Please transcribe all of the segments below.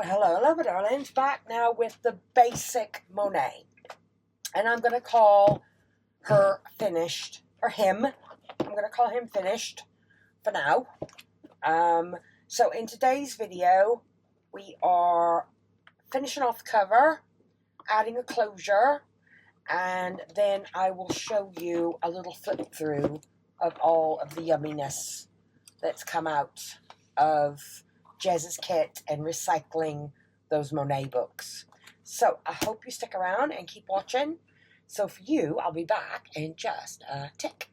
Well, hello, my darlings. Back now with the basic Monet. And I'm going to call her finished, or him. I'm going to call him finished for now. So in today's video, we are finishing off the cover, adding a closure, and then I will show you a little flip through of all of the yumminess that's come out of Jez's kit and recycling those Monet books. So I hope you stick around and keep watching. So for you, I'll be back in just a tick.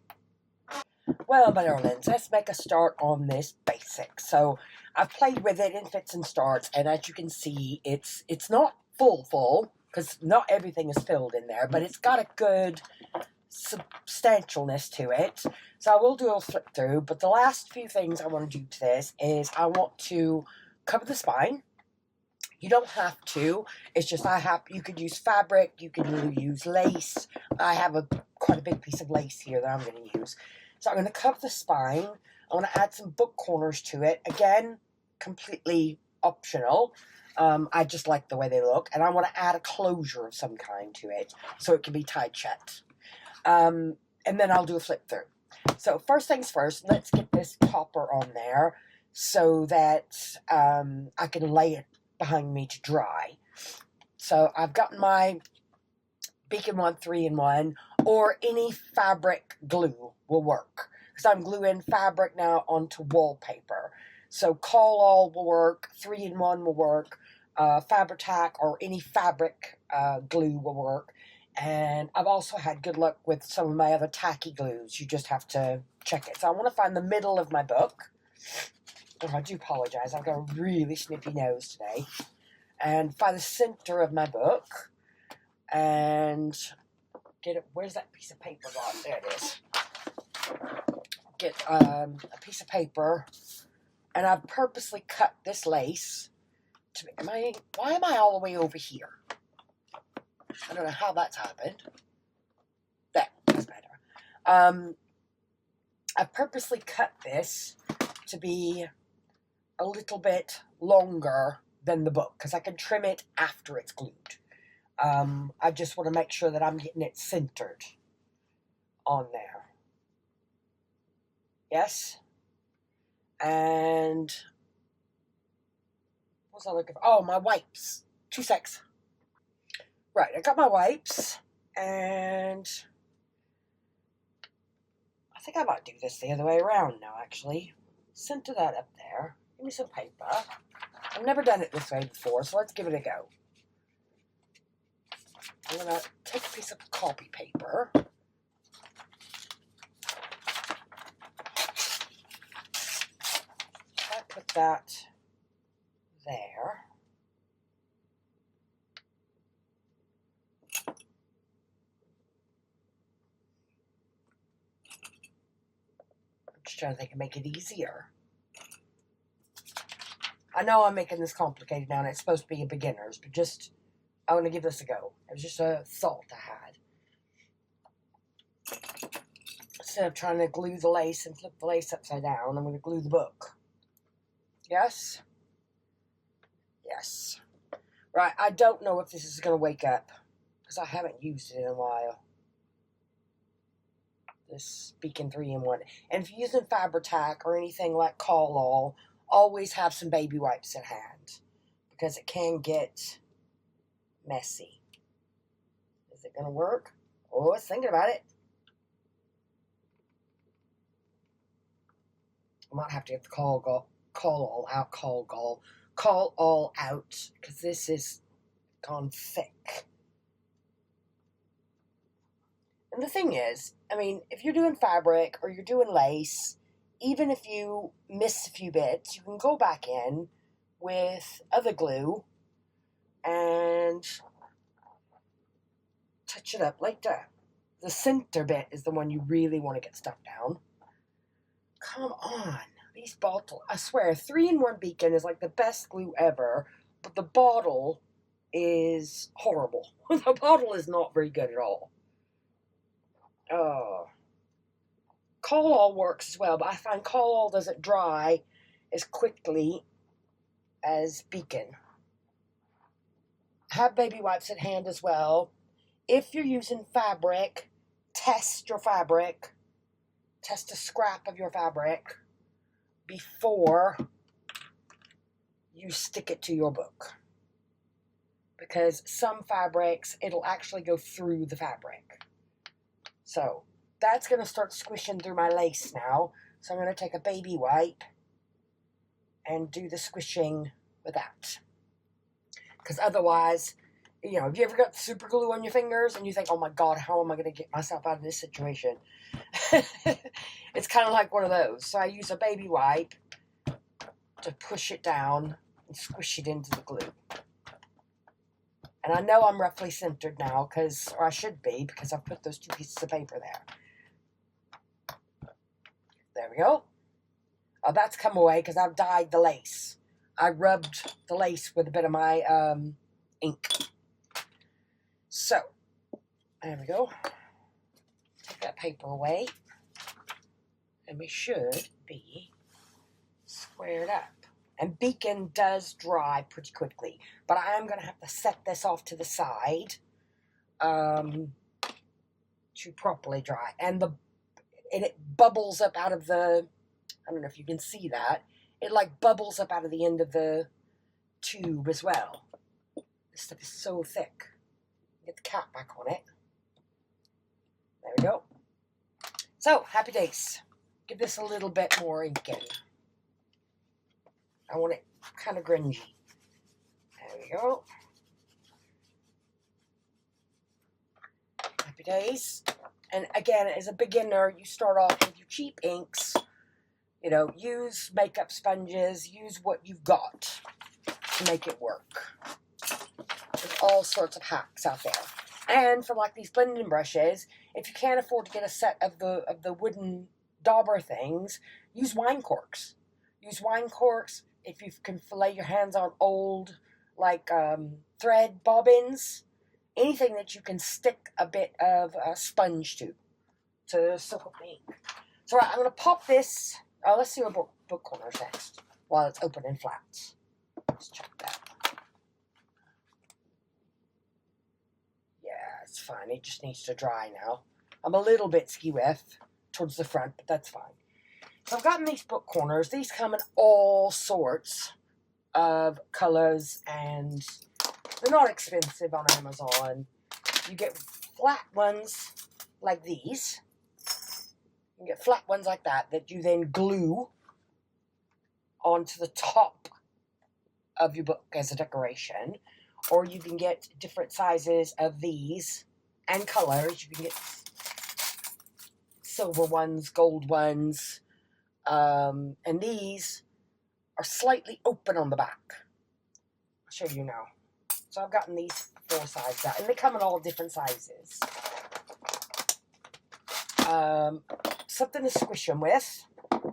Well, my darlings, let's make a start on this basic. So I've played with it in fits and starts, and as you can see, it's not full, because not everything is filled in there, but it's got a good substantialness to it. So I will do a flip through, but the last few things I want to do to this is I want to cover the spine. You don't have to. It's just you could use fabric, you could use lace. I have quite a big piece of lace here that I'm going to use. So I'm going to cover the spine. I want to add some book corners to it. Again, completely optional. I just like the way they look. And I want to add a closure of some kind to it so it can be tied shut. And then I'll do a flip through. So first things first, let's get this topper on there so that I can lay it behind me to dry. So I've got my Beacon 1 3-in-1, or any fabric glue will work, because I'm gluing fabric now onto wallpaper. So Call All will work, 3-in-1 will work, Fabri-Tac or any fabric glue will work. And I've also had good luck with some of my other tacky glues. You just have to check it. So I want to find the middle of my book. Oh, I do apologize. I've got a really snippy nose today. And find the center of my book. And get it. Where's that piece of paper gone? There it is. Get a piece of paper. And I've purposely cut this lace. Why am I all the way over here? I don't know how that's happened. That's better. I purposely cut this to be a little bit longer than the book, because I can trim it after it's glued. I just want to make sure that I'm getting it centered on there. Yes? And what's I looking for? Oh, my wipes. 2 secs. Right, I got my wipes, and I think I might do this the other way around now, actually. Center that up there. Give me some paper. I've never done it this way before, so let's give it a go. I'm going to take a piece of copy paper. I put that there. Trying to think of make it easier. I know I'm making this complicated now, and it's supposed to be a beginner's, but just I want to give this a go. It was just a thought I had. Instead of trying to glue the lace and flip the lace upside down, I'm going to glue the book. Yes? Yes. Right, I don't know if this is going to wake up, because I haven't used it in a while. This Beacon 3-in-1. And if you're using Fabri-Tac or anything like Call All, always have some baby wipes at hand, because it can get messy. Is it going to work? Oh, I was thinking about it. I might have to get the Call All out, because this is gone thick. And the thing is, I mean, if you're doing fabric or you're doing lace, even if you miss a few bits, you can go back in with other glue and touch it up like that. The center bit is the one you really want to get stuck down. Come on. These bottles, I swear, 3-in-1 Beacon is like the best glue ever, but the bottle is horrible. The bottle is not very good at all. Oh. Call All works as well, but I find Call All doesn't dry as quickly as Beacon. Have baby wipes at hand as well. If you're using fabric, test your fabric. Test a scrap of your fabric before you stick it to your book. Because some fabrics, it'll actually go through the fabric. So that's going to start squishing through my lace now. So I'm going to take a baby wipe and do the squishing with that. Because otherwise, you know, have you ever got super glue on your fingers and you think, oh my God, how am I going to get myself out of this situation? It's kind of like one of those. So I use a baby wipe to push it down and squish it into the glue. And I know I'm roughly centered now, or I should be, because I've put those 2 pieces of paper there. There we go. Oh, that's come away because I've dyed the lace. I rubbed the lace with a bit of my ink. So, there we go. Take that paper away. And we should be squared up. And beacon does dry pretty quickly. But I am going to have to set this off to the side to properly dry. And it bubbles up out of the, I don't know if you can see that. It like bubbles up out of the end of the tube as well. This stuff is so thick. Get the cap back on it. There we go. So, happy days. Give this a little bit more ink in. I want it kind of grungy. There we go. Happy days. And again, as a beginner, you start off with your cheap inks. You know, use makeup sponges. Use what you've got to make it work. There's all sorts of hacks out there. And for like these blending brushes, if you can't afford to get a set of the wooden dauber things, use wine corks. Use wine corks. If you can lay your hands on old, like thread bobbins, anything that you can stick a bit of a sponge to soak up the ink. So right, I'm going to pop this. Let's see what book corner's next while it's open and flat. Let's check that. Yeah, it's fine. It just needs to dry now. I'm a little bit skew-if towards the front, but that's fine. So I've gotten these book corners. These come in all sorts of colors, and they're not expensive on Amazon. You get flat ones like these. You get flat ones like that you then glue onto the top of your book as a decoration. Or you can get different sizes of these and colors. You can get silver ones, gold ones. And these are slightly open on the back. I'll show you now. So I've gotten these 4 sizes out. And they come in all different sizes. Something to squish them with.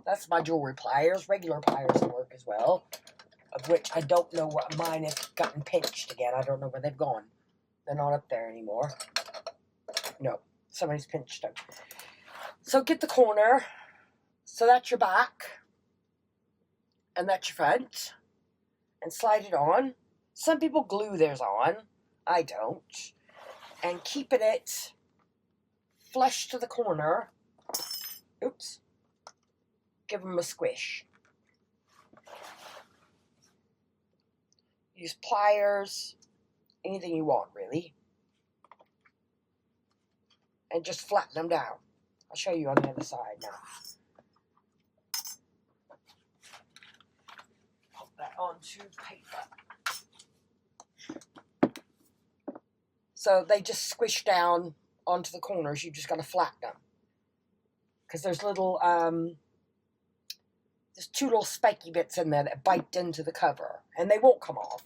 That's my jewelry pliers. Regular pliers work as well. Of which I don't know what mine have gotten pinched again. I don't know where they've gone. They're not up there anymore. No, somebody's pinched them. So get the corner. So that's your back. And that's your front. And slide it on. Some people glue theirs on. I don't. And keeping it flush to the corner. Oops. Give them a squish. Use pliers, anything you want, really. And just flatten them down. I'll show you on the other side now. Put that onto paper. So they just squish down onto the corners. You just got to flatten them. Because there's little, there's 2 little spiky bits in there that bite into the cover. And they won't come off.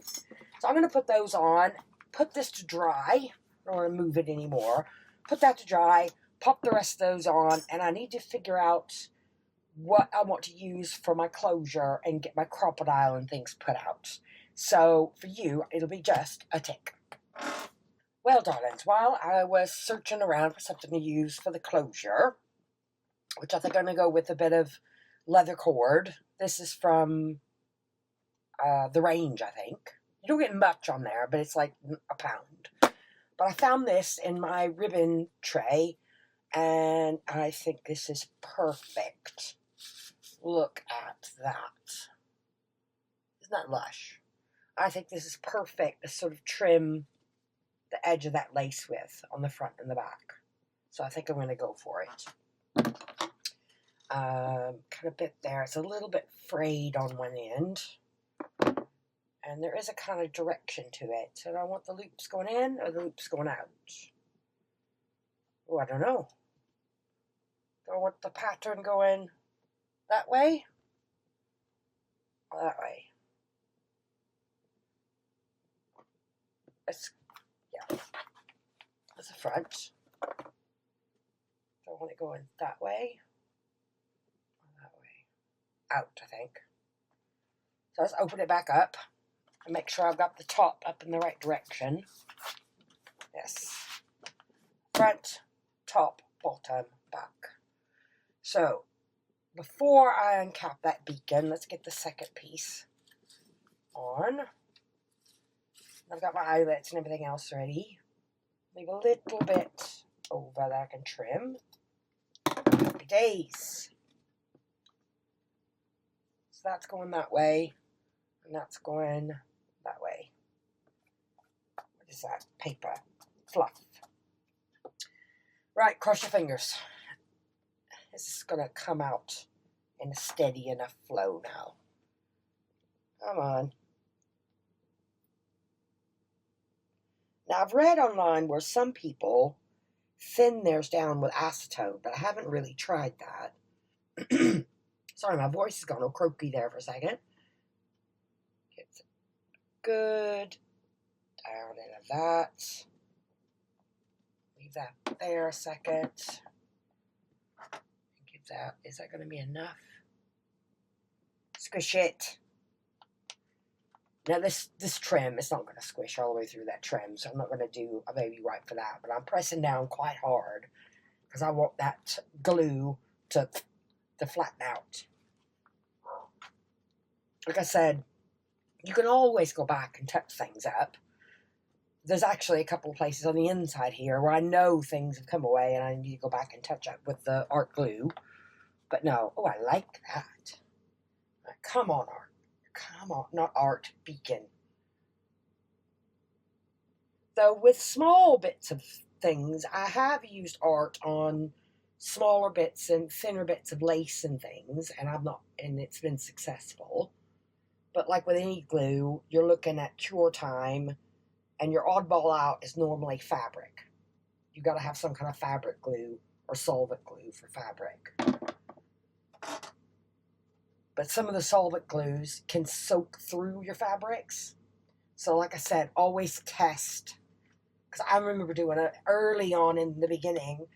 So I'm going to put those on. Put this to dry. I don't want to move it anymore. Put that to dry. Pop the rest of those on. And I need to figure out what I want to use for my closure and get my crocodile and things put out. So for you, it'll be just a tick. Well, darlings, while I was searching around for something to use for the closure, which I think I'm going to go with a bit of leather cord. This is from The Range, I think. You don't get much on there, but it's like a pound. But I found this in my ribbon tray, and I think this is perfect. Look at that. Isn't that lush? I think this is perfect to sort of trim the edge of that lace with on the front and the back. So I think I'm going to go for it. Kind of bit there. It's a little bit frayed on one end. And there is a kind of direction to it. So do I want the loops going in or the loops going out? Oh, I don't know. Do I want the pattern going that way or that way? Yeah. That's the front. Do I want it going that way or that way? Out, I think. So let's open it back up and make sure I've got the top up in the right direction. Yes. Front, top, bottom, back. So, before I uncap that beacon, let's get the second piece on. I've got my eyelets and everything else ready. Leave a little bit over that I can trim. Happy days. So that's going that way, and that's going that way. What is that? Paper. Fluff. Right, cross your fingers. This is going to come out in a steady enough flow now. Come on. Now, I've read online where some people thin theirs down with acetone, but I haven't really tried that. Sorry, my voice has gone all croaky there for a second. Get good down into that. Leave that there a second. Give that. Is that going to be enough? Squish it. Now this trim, it's not going to squish all the way through that trim, so I'm not going to do a baby wipe for that. But I'm pressing down quite hard because I want that glue to flatten out. Like I said, you can always go back and touch things up. There's actually a couple of places on the inside here where I know things have come away and I need to go back and touch up with the art glue. But no, oh, I like that. Come on, art. Come on, not art, beacon. Though with small bits of things, I have used art on smaller bits and thinner bits of lace and things, and it's been successful. But like with any glue, you're looking at cure time, and your oddball out is normally fabric. You've got to have some kind of fabric glue or solvent glue for fabric. But some of the solvent glues can soak through your fabrics. So like I said, always test. Because I remember doing it early on in the beginning.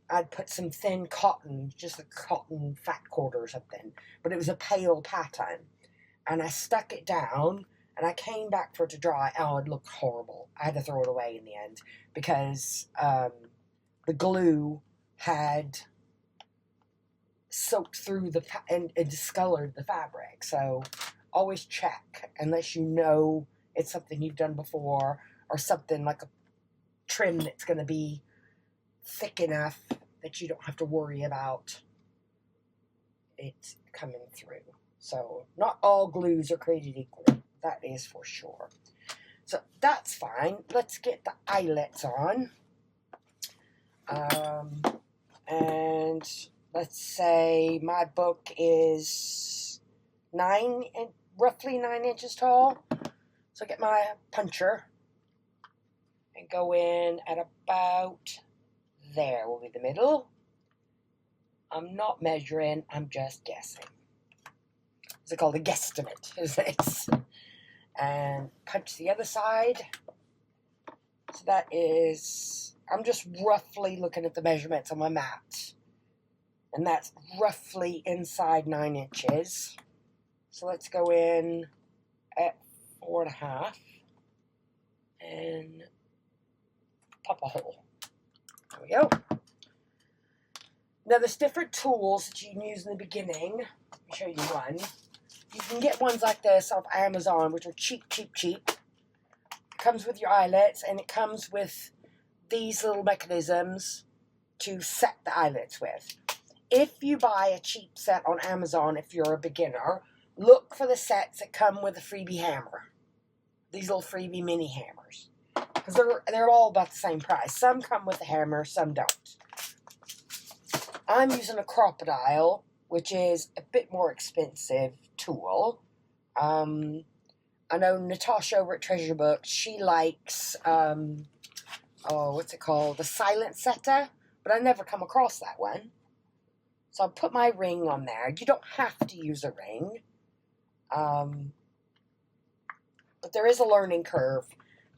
I'd put some thin cotton, just a cotton fat cord or something. But it was a pale pattern. And I stuck it down, and I came back for it to dry. Oh, it looked horrible. I had to throw it away in the end. Because the glue had soaked through and discolored the fabric. So always check, unless you know it's something you've done before, or something like a trim that's going to be thick enough that you don't have to worry about it coming through. So not all glues are created equal. That is for sure. So that's fine. Let's get the eyelets on. And let's say my book is roughly 9 inches tall. So get my puncher and go in at about there will be the middle. I'm not measuring, I'm just guessing. It's called a guesstimate, is this? And punch the other side. So that is, I'm just roughly looking at the measurements on my mat. And that's roughly inside 9 inches. So let's go in at 4.5 and pop a hole. There we go. Now there's different tools that you can use in the beginning. Let me show you one. You can get ones like this off Amazon, which are cheap, cheap, cheap. comes with your eyelets, and it comes with these little mechanisms to set the eyelets with. If you buy a cheap set on Amazon, if you're a beginner, look for the sets that come with a freebie hammer. These little freebie mini hammers. Because they're all about the same price. Some come with a hammer, some don't. I'm using a crocodile, which is a bit more expensive tool. I know Natasha over at Treasure Book, she likes, what's it called? The Silent Setter, but I never come across that one. So I'll put my ring on there. You don't have to use a ring. But there is a learning curve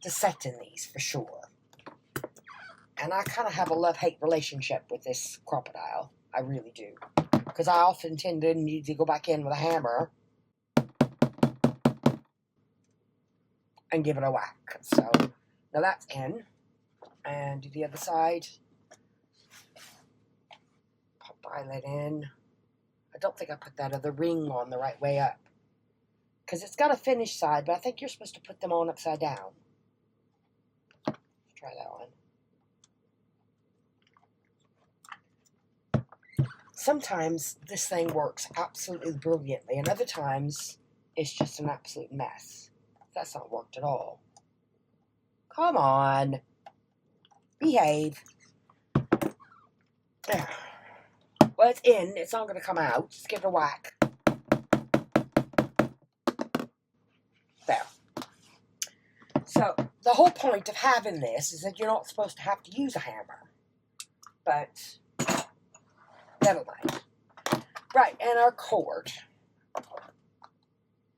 to set in these for sure. And I kind of have a love-hate relationship with this crocodile. I really do. Because I often tend to need to go back in with a hammer and give it a whack. So, now that's in. And do the other side. Pop the eyelet in. I don't think I put that other ring on the right way up. Because it's got a finished side, but I think you're supposed to put them on upside down. Let's try that on. Sometimes this thing works absolutely brilliantly, and other times it's just an absolute mess. That's not worked at all. Come on. Behave. There. Well, it's in. It's not going to come out. Just give it a whack. There. So, the whole point of having this is that you're not supposed to have to use a hammer. But, never mind. Right, and our cord.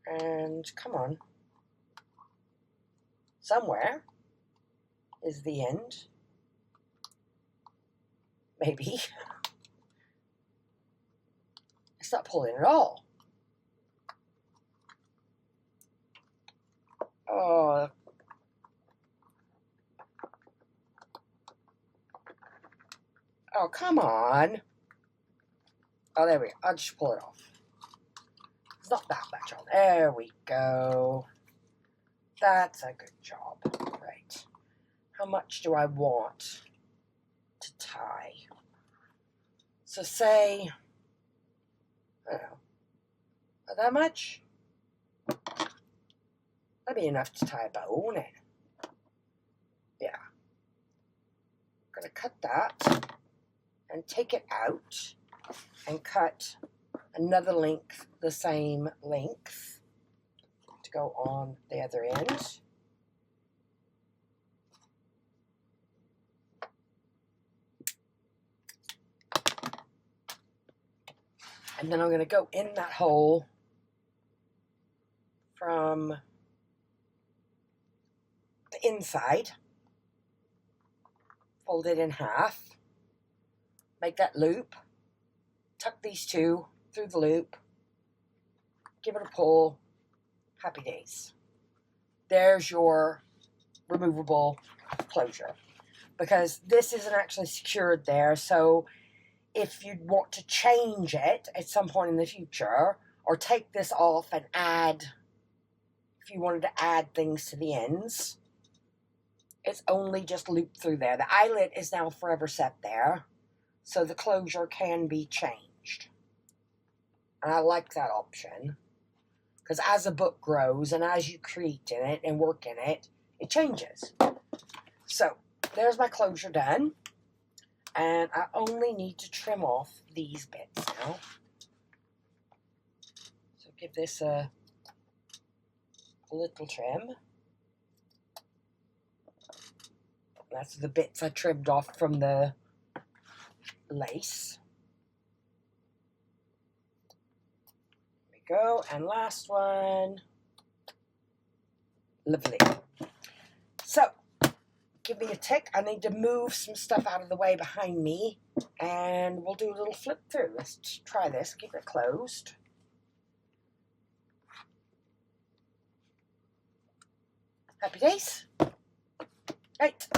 And, come on. Somewhere is the end. Maybe. It's not pulling at all. Oh. Oh, come on. Oh, there we go. I'll just pull it off. It's not that much on. There we go. That's a good job. Right. How much do I want to tie? So say, I don't know, not that much? That'd be enough to tie a bow, won't it? Yeah. I'm going to cut that and take it out and cut another length, the same length, to go on the other end. And then I'm going to go in that hole from the inside, fold it in half, make that loop, tuck these two through the loop, give it a pull, happy days. There's your removable closure. Because this isn't actually secured there, so if you want to change it at some point in the future, or take this off and add, if you wanted to add things to the ends, it's only just looped through there. The eyelet is now forever set there, so the closure can be changed. And I like that option, because as a book grows, and as you create in it and work in it, it changes. So, there's my closure done. And I only need to trim off these bits now. So give this a little trim. That's the bits I trimmed off from the lace. There we go. And last one. Lovely. So, give me a tick. I need to move some stuff out of the way behind me, and we'll do a little flip through. Let's try this. Keep it closed. Happy days. Right.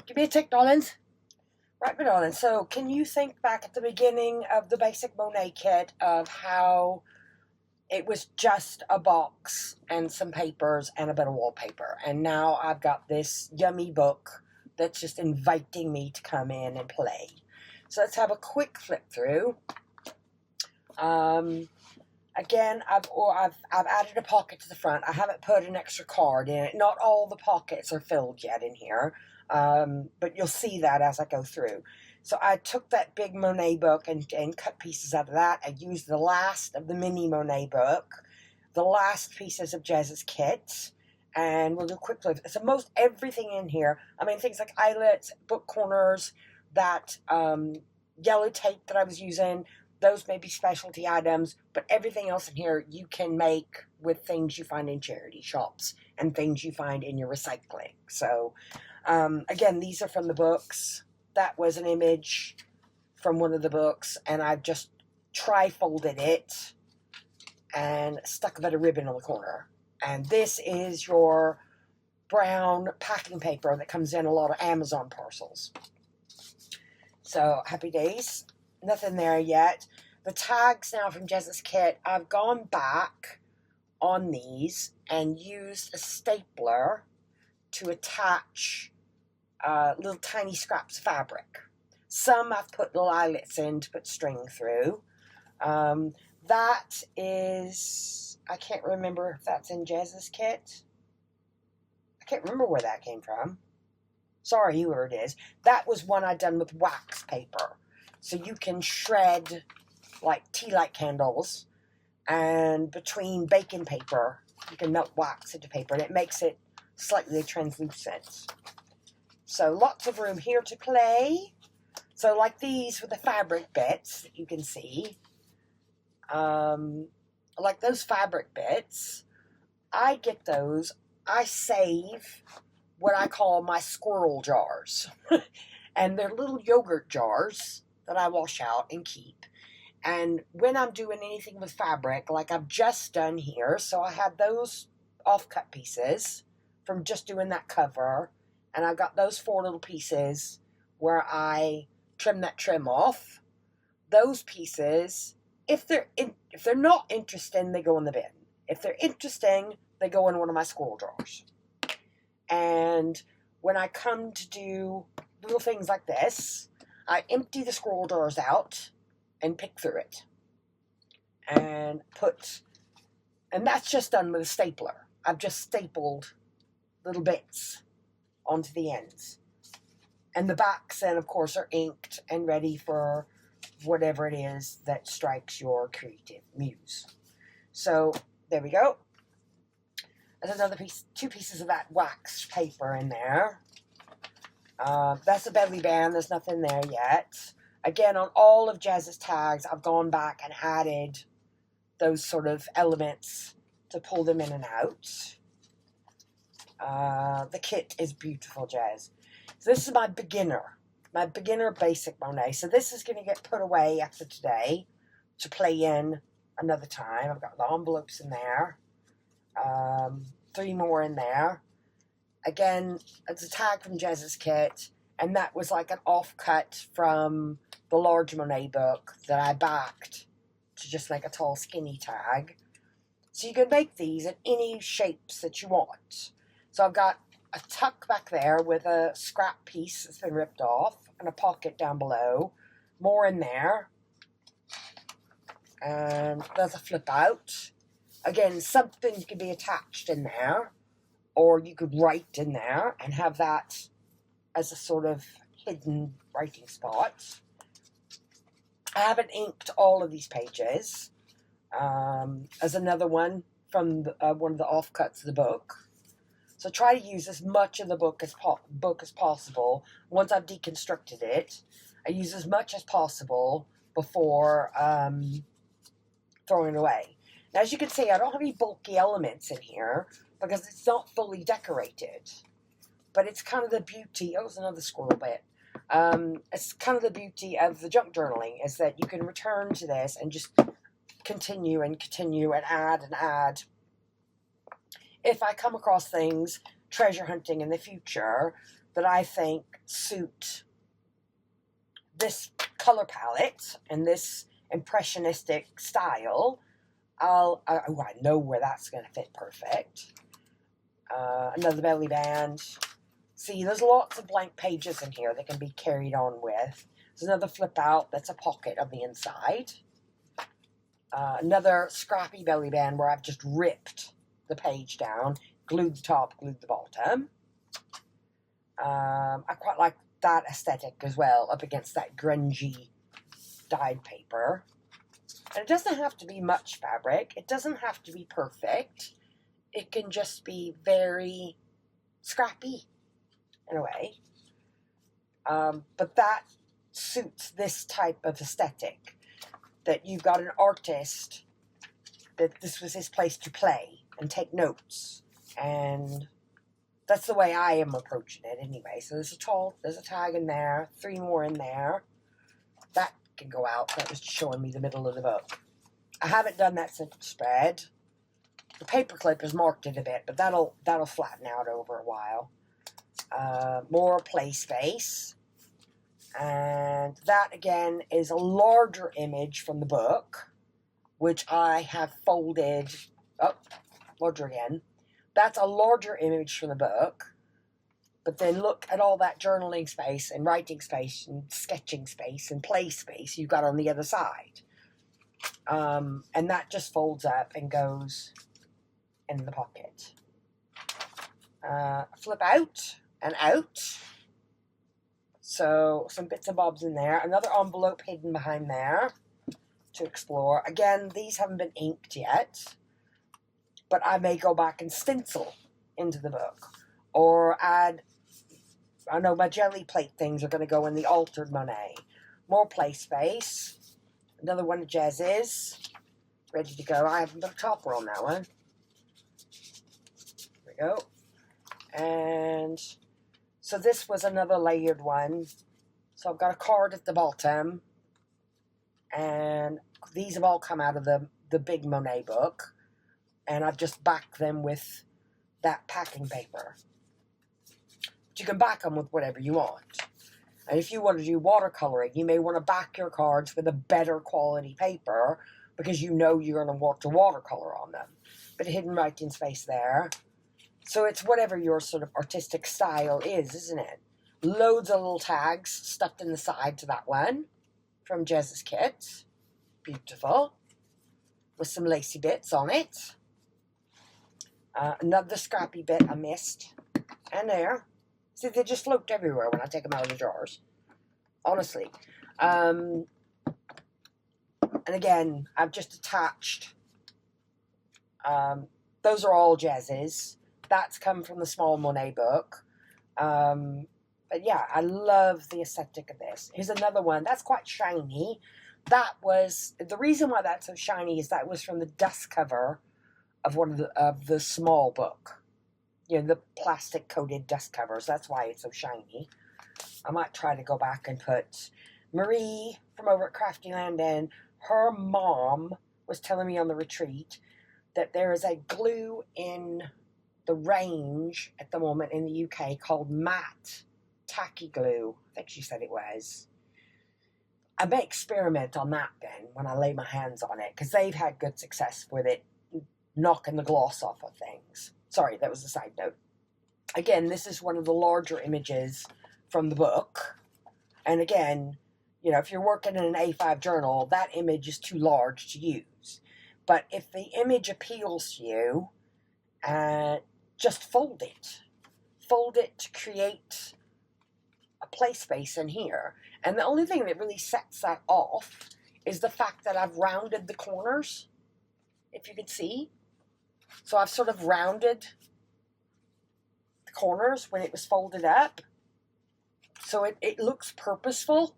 Give me a tick, darlings. Right, my darling. So, can you think back at the beginning of the basic Monet kit of how it was just a box and some papers and a bit of wallpaper. And now I've got this yummy book that's just inviting me to come in and play. So let's have a quick flip through. Again, I've added a pocket to the front. I haven't put an extra card in it. Not all the pockets are filled yet in here, but you'll see that as I go through. So I took that big Monet book and cut pieces out of that. I used the last of the mini Monet book, the last pieces of Jez's kit, and we'll do a quick flip. So most everything in here, I mean, things like eyelets, book corners, that yellow tape that I was using, those may be specialty items, but everything else in here you can make with things you find in charity shops and things you find in your recycling. So, again, these are from the books. That was an image from one of the books, and I've just tri-folded it and stuck a bit of ribbon on the corner. And this is your brown packing paper that comes in a lot of Amazon parcels. So, happy days. Nothing there yet. The tags now from Jez's kit, I've gone back on these and used a stapler to attach little tiny scraps of fabric. Some I've put little eyelets in to put string through. That is, I can't remember if that's in Jez's kit. I can't remember where that came from. Sorry, whoever it is. That was one I'd done with wax paper. So you can shred like tea light candles, and between baking paper, you can melt wax into paper, and it makes it slightly translucent. So lots of room here to play. So like these with the fabric bits that you can see, like those fabric bits, I get those. I save what I call my squirrel jars. And they're little yogurt jars that I wash out and keep. And when I'm doing anything with fabric, like I've just done here, so I had those off-cut pieces from just doing that cover, and I got those 4 little pieces where I trim that trim off. Those pieces, if they're not interesting, they go in the bin. If they're interesting, they go in one of my squirrel drawers. And when I come to do little things like this, I empty the scroll drawers out and pick through it. And that's just done with a stapler. I've just stapled little bits onto the ends. And the backs then, of course, are inked and ready for whatever it is that strikes your creative muse. So, there we go. There's another piece, 2 pieces of that wax paper in there. That's a belly band. There's nothing there yet. Again, on all of Jez's tags, I've gone back and added those sort of elements to pull them in and out. The kit is beautiful, Jez. So this is my beginner basic Monet. So this is going to get put away after today to play in another time. I've got the envelopes in there. 3 more in there. Again, it's a tag from Jez's kit, and that was like an offcut from the large Monet book that I backed to just make a tall, skinny tag. So you can make these in any shapes that you want. So I've got a tuck back there with a scrap piece that's been ripped off, and a pocket down below. More in there. And there's a flip out. Again, something can be attached in there, or you could write in there and have that as a sort of hidden writing spot. I haven't inked all of these pages. As another one from one of the offcuts of the book. So try to use as much of the book as possible. Once I've deconstructed it, I use as much as possible before throwing it away. Now, as you can see, I don't have any bulky elements in here because it's not fully decorated. But it's kind of the beauty. Oh, there's another squirrel bit. It's kind of the beauty of the junk journaling is that you can return to this and just continue and add and add. If I come across things, treasure hunting in the future, that I think suit this color palette and this impressionistic style, oh, I know where that's going to fit perfect. Another belly band. See, there's lots of blank pages in here that can be carried on with. There's another flip out that's a pocket on the inside. Another scrappy belly band where I've just ripped the page down, glued the top, glued the bottom. I quite like that aesthetic as well, up against that grungy dyed paper. And it doesn't have to be much fabric. It doesn't have to be perfect. It can just be very scrappy in a way. But that suits this type of aesthetic. That you've got an artist that this was his place to play and take notes. And that's the way I am approaching it anyway. So there's a tag in there, 3 more in there. That can go out. That was showing me the middle of the book. I haven't done that simple spread. The paperclip has marked it a bit, but that'll flatten out over a while. More play space. And that again is a larger image from the book, which I have folded. Oh, larger again. That's a larger image from the book. But then look at all that journaling space and writing space and sketching space and play space you've got on the other side. And that just folds up and goes in the pocket. Flip out and out. So some bits and bobs in there. Another envelope hidden behind there to explore. Again, these haven't been inked yet. But I may go back and stencil into the book. Or add, I know my jelly plate things are going to go in the altered Monet. More play space. Another one of Jez's. Ready to go. I haven't put a topper on that one. There we go. And so this was another layered one. So I've got a card at the bottom. And these have all come out of the big Monet book. And I've just backed them with that packing paper. But you can back them with whatever you want. And if you want to do watercoloring, you may want to back your cards with a better quality paper because you know you're going to want to watercolor on them. But hidden writing space there. So it's whatever your sort of artistic style is, isn't it? Loads of little tags stuffed in the side to that one from Jez's kit. Beautiful. With some lacy bits on it. Another scrappy bit I missed. And there. See, they just float everywhere when I take them out of the jars. Honestly. And again, I've just attached. Those are all Jez's. That's come from the small Monet book. But yeah, I love the aesthetic of this. Here's another one. That's quite shiny. That was, the reason why that's so shiny is that was from the dust cover of one of the small book. You know, the plastic coated dust covers. That's why it's so shiny. I might try to go back and put Marie from over at Craftyland, and her mom was telling me on the retreat that there is a glue in the range at the moment in the UK called matte tacky glue. I think she said it was. I may experiment on that then when I lay my hands on it, because they've had good success with it knocking the gloss off of things. Sorry, that was a side note. Again, this is one of the larger images from the book. And again, you know, if you're working in an A5 journal, that image is too large to use. But if the image appeals to you, just fold it. Fold it to create a play space in here. And the only thing that really sets that off is the fact that I've rounded the corners, if you could see. So I've sort of rounded the corners when it was folded up. So it looks purposeful,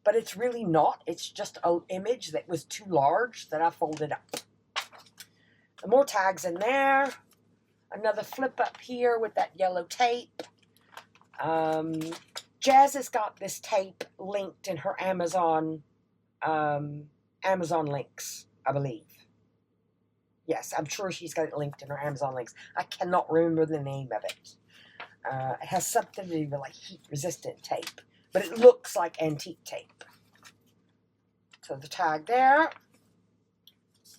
but it's really not. It's just an image that was too large that I folded up. And more tags in there. Another flip up here with that yellow tape. Jez has got this tape linked in her Amazon links, I believe. Yes, I'm sure she's got it linked in her Amazon links. I cannot remember the name of it. It has something to do with like heat-resistant tape, but it looks like antique tape. So the tag there.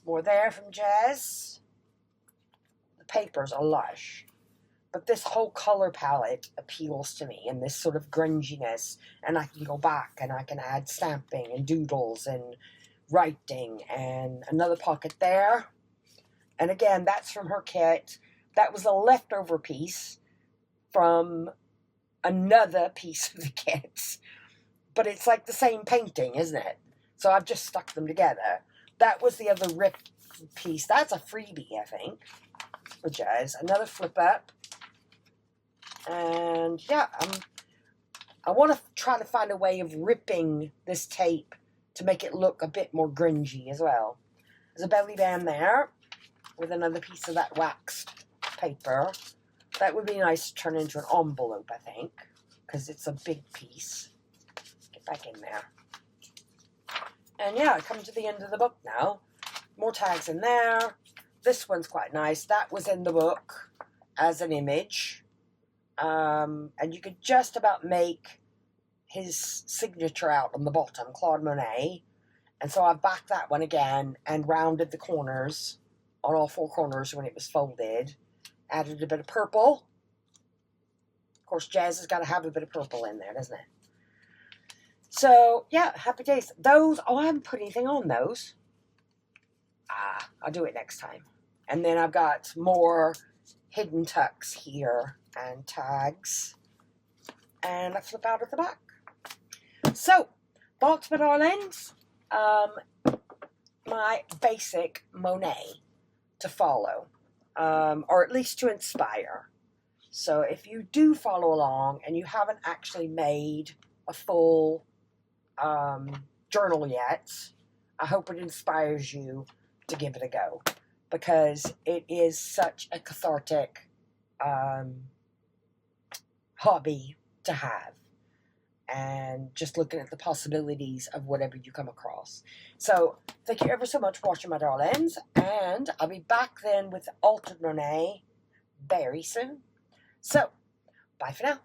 More there from Jazz. The papers are lush. But this whole color palette appeals to me, and this sort of grunginess. And I can go back and I can add stamping and doodles and writing. And another pocket there. And again, that's from her kit. That was a leftover piece from another piece of the kit. But it's like the same painting, isn't it? So I've just stuck them together. That was the other ripped piece. That's a freebie, I think, for Jazz. Another flip up. And yeah, I want to try to find a way of ripping this tape to make it look a bit more grungy as well. There's a belly band there with another piece of that waxed paper. That would be nice to turn into an envelope, I think, because it's a big piece. Get back in there. And yeah, I come to the end of the book now. More tags in there. This one's quite nice. That was in the book as an image. And you could just about make his signature out on the bottom, Claude Monet. And so I backed that one again and rounded the corners on all four corners when it was folded. Added a bit of purple. Of course, Jazz has got to have a bit of purple in there, doesn't it? So, yeah, happy days. Those, oh, I haven't put anything on those. I'll do it next time. And then I've got more hidden tucks here and tags. And I flip out at the back. So, box, my darlings, my basic Monet to follow. Or at least to inspire. So if you do follow along and you haven't actually made a full journal yet, I hope it inspires you to give it a go, because it is such a cathartic hobby to have, and just looking at the possibilities of whatever you come across. So thank you ever so much for watching, my darlings, and I'll be back then with Altered Monet very soon. So bye for now.